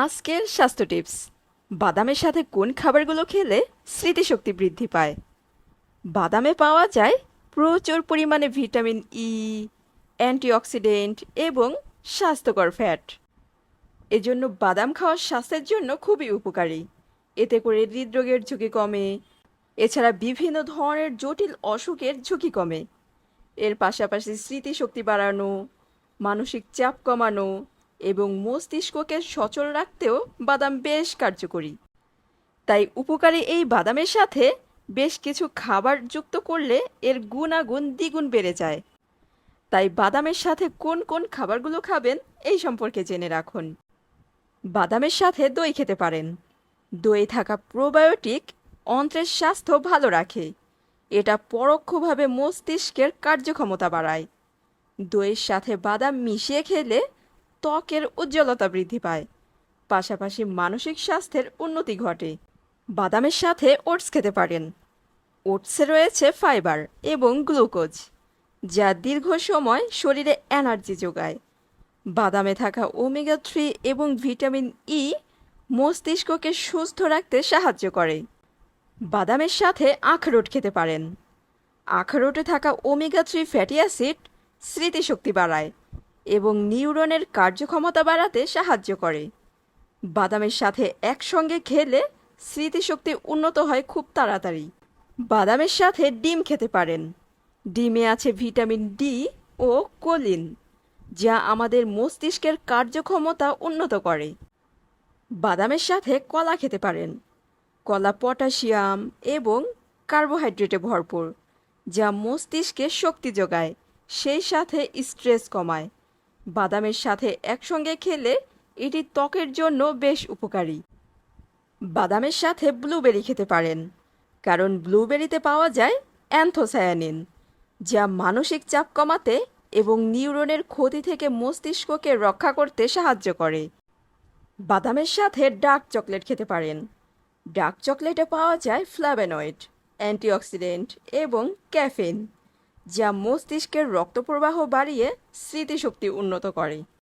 আজকের স্বাস্থ্য টিপস। বাদামের সাথে কোন খাবারগুলো খেলে স্মৃতিশক্তি বৃদ্ধি পায়? বাদামে পাওয়া যায় প্রচুর পরিমাণে ভিটামিন ই, অ্যান্টিঅক্সিডেন্ট এবং স্বাস্থ্যকর ফ্যাট। এজন্য বাদাম খাওয়া স্বাস্থ্যের জন্য খুবই উপকারী। এতে করে হৃদরোগের ঝুঁকি কমে। এছাড়া বিভিন্ন ধরনের জটিল অসুখের ঝুঁকি কমে। এর পাশাপাশি স্মৃতিশক্তি বাড়ানো, মানসিক চাপ কমানো এবং মস্তিষ্ককে সচল রাখতেও বাদাম বেশ কার্যকরী। তাই উপকারী এই বাদামের সাথে বেশ কিছু খাবার যুক্ত করলে এর গুণাগুণ দ্বিগুণ বেড়ে যায়। তাই বাদামের সাথে কোন কোন খাবারগুলো খাবেন এই সম্পর্কে জেনে রাখুন। বাদামের সাথে দই খেতে পারেন। দই থাকা প্রোবায়োটিক অন্ত্রের স্বাস্থ্য ভালো রাখে। এটা পরোক্ষভাবে মস্তিষ্কের কার্যক্ষমতা বাড়ায়। দইয়ের সাথে বাদাম মিশিয়ে খেলে ত্বকের উজ্জ্বলতা বৃদ্ধি পায়, পাশাপাশি মানসিক স্বাস্থ্যের উন্নতি ঘটে। বাদামের সাথে ওটস খেতে পারেন। ওটসে রয়েছে ফাইবার এবং গ্লুকোজ, যা দীর্ঘ সময় শরীরে এনার্জি যোগায়। বাদামে থাকা ওমেগা 3 এবং ভিটামিন ই মস্তিষ্ককে সুস্থ রাখতে সাহায্য করে। বাদামের সাথে আখরোট খেতে পারেন। আখরোটে থাকা ওমেগা 3 ফ্যাটি অ্যাসিড স্মৃতিশক্তি বাড়ায় এবং নিউরনের কার্যক্ষমতা বাড়াতে সাহায্য করে। বাদামের সাথে একসঙ্গে খেলে স্মৃতিশক্তি উন্নত হয় খুব তাড়াতাড়ি। বাদামের সাথে ডিম খেতে পারেন। ডিমে আছে ভিটামিন ডি ও কোলিন, যা আমাদের মস্তিষ্কের কার্যক্ষমতা উন্নত করে। বাদামের সাথে কলা খেতে পারেন। কলা পটাশিয়াম এবং কার্বোহাইড্রেটে ভরপুর, যা মস্তিষ্কে শক্তি যোগায়, সেই সাথে স্ট্রেস কমায়। বাদামের সাথে একসঙ্গে খেলে এটি ত্বকের জন্য বেশ উপকারী। বাদামের সাথে ব্লুবেরি খেতে পারেন, কারণ ব্লুবেরিতে পাওয়া যায় অ্যান্থোসায়ানিন, যা মানসিক চাপ কমাতে এবং নিউরনের ক্ষতি থেকে মস্তিষ্ককে রক্ষা করতে সাহায্য করে। বাদামের সাথে ডার্ক চকলেট খেতে পারেন। ডার্ক চকলেটে পাওয়া যায় ফ্ল্যাভোনয়েড, অ্যান্টিঅক্সিডেন্ট এবং ক্যাফেইন, যা মস্তিষ্কের রক্তপ্রবাহ বাড়িয়ে স্মৃতিশক্তি উন্নত করে।